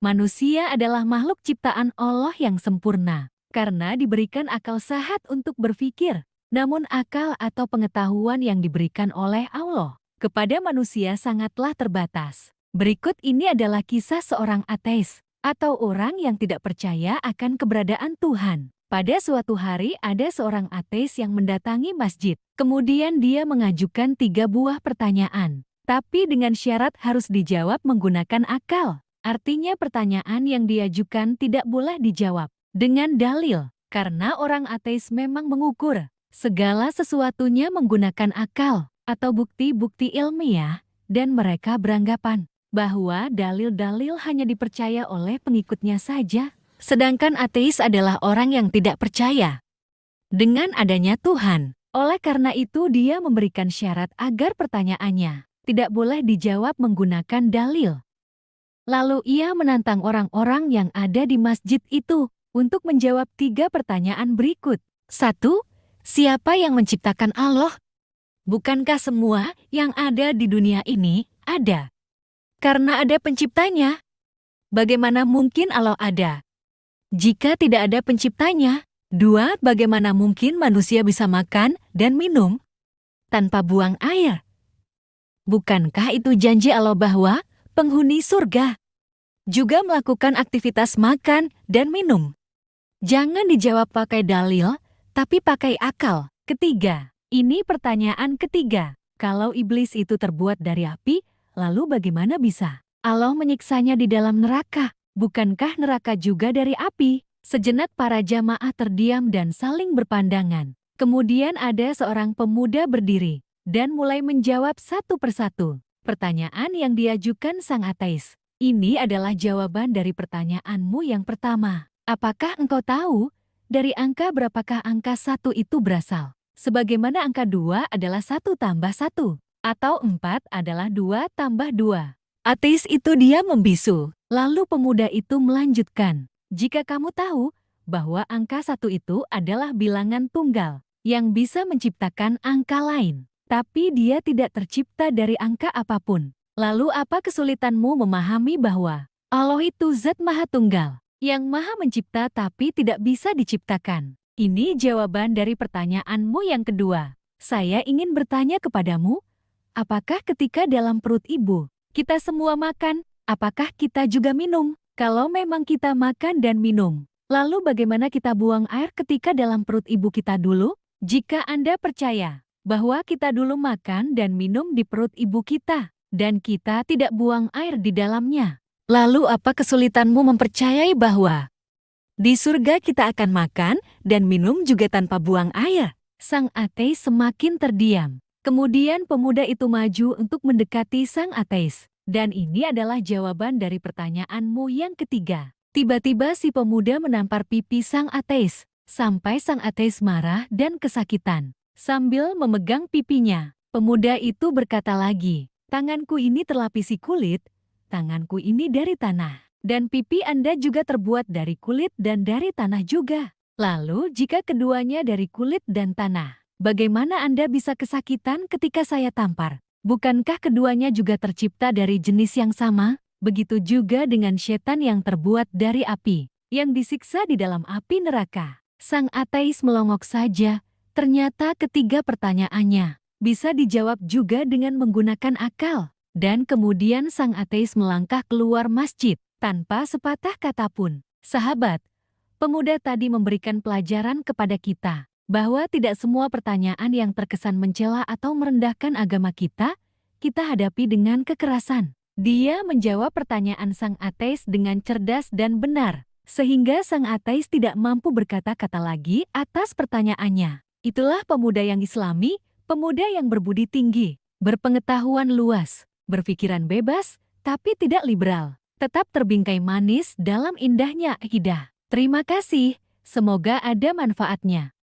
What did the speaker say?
Manusia adalah makhluk ciptaan Allah yang sempurna, karena diberikan akal sehat untuk berpikir. Namun akal atau pengetahuan yang diberikan oleh Allah kepada manusia sangatlah terbatas. Berikut ini adalah kisah seorang ateis, atau orang yang tidak percaya akan keberadaan Tuhan. Pada suatu hari ada seorang ateis yang mendatangi masjid. Kemudian dia mengajukan 3 buah pertanyaan. Tapi dengan syarat harus dijawab menggunakan akal. Artinya pertanyaan yang diajukan tidak boleh dijawab dengan dalil. Karena orang ateis memang mengukur segala sesuatunya menggunakan akal atau bukti-bukti ilmiah. Dan mereka beranggapan bahwa dalil-dalil hanya dipercaya oleh pengikutnya saja. Sedangkan ateis adalah orang yang tidak percaya dengan adanya Tuhan. Oleh karena itu dia memberikan syarat agar pertanyaannya tidak boleh dijawab menggunakan dalil. Lalu ia menantang orang-orang yang ada di masjid itu untuk menjawab 3 pertanyaan berikut. 1. Siapa yang menciptakan Allah? Bukankah semua yang ada di dunia ini ada? Karena ada penciptanya. Bagaimana mungkin Allah ada jika tidak ada penciptanya? 2. Bagaimana mungkin manusia bisa makan dan minum tanpa buang air? Bukankah itu janji Allah bahwa penghuni surga juga melakukan aktivitas makan dan minum? Jangan dijawab pakai dalil, tapi pakai akal. Ketiga, ini pertanyaan ketiga. Kalau iblis itu terbuat dari api, lalu bagaimana bisa Allah menyiksanya di dalam neraka? Bukankah neraka juga dari api? Sejenak para jamaah terdiam dan saling berpandangan. Kemudian ada seorang pemuda berdiri dan mulai menjawab satu persatu pertanyaan yang diajukan sang ateis. Ini adalah jawaban dari pertanyaanmu yang pertama. Apakah engkau tahu dari angka berapakah angka 1 itu berasal? Sebagaimana angka 2 adalah 1 tambah 1, atau 4 adalah 2 tambah 2. Ateis itu dia membisu. Lalu pemuda itu melanjutkan, jika kamu tahu bahwa angka 1 itu adalah bilangan tunggal yang bisa menciptakan angka lain, tapi dia tidak tercipta dari angka apapun. Lalu apa kesulitanmu memahami bahwa Allah itu zat maha tunggal, yang maha mencipta tapi tidak bisa diciptakan? Ini jawaban dari pertanyaanmu yang kedua. Saya ingin bertanya kepadamu, apakah ketika dalam perut ibu, kita semua makan, apakah kita juga minum? Kalau memang kita makan dan minum, lalu bagaimana kita buang air ketika dalam perut ibu kita dulu? Jika Anda percaya bahwa kita dulu makan dan minum di perut ibu kita, dan kita tidak buang air di dalamnya, lalu apa kesulitanmu mempercayai bahwa di surga kita akan makan dan minum juga tanpa buang air? Sang ateis semakin terdiam. Kemudian pemuda itu maju untuk mendekati sang ateis. Dan ini adalah jawaban dari pertanyaanmu yang ketiga. Tiba-tiba si pemuda menampar pipi sang ateis, sampai sang ateis marah dan kesakitan. Sambil memegang pipinya, pemuda itu berkata lagi, tanganku ini terlapisi kulit, tanganku ini dari tanah, dan pipi Anda juga terbuat dari kulit dan dari tanah juga. Lalu jika keduanya dari kulit dan tanah, bagaimana Anda bisa kesakitan ketika saya tampar? Bukankah keduanya juga tercipta dari jenis yang sama? Begitu juga dengan setan yang terbuat dari api, yang disiksa di dalam api neraka. Sang ateis melongok saja, ternyata ketiga pertanyaannya bisa dijawab juga dengan menggunakan akal. Dan kemudian sang ateis melangkah keluar masjid, tanpa sepatah kata pun. Sahabat, pemuda tadi memberikan pelajaran kepada kita bahwa tidak semua pertanyaan yang terkesan mencela atau merendahkan agama kita hadapi dengan kekerasan. Dia menjawab pertanyaan sang ateis dengan cerdas dan benar, sehingga sang ateis tidak mampu berkata-kata lagi atas pertanyaannya. Itulah pemuda yang islami, pemuda yang berbudi tinggi, berpengetahuan luas, berpikiran bebas, tapi tidak liberal, tetap terbingkai manis dalam indahnya akidah. Terima kasih, semoga ada manfaatnya.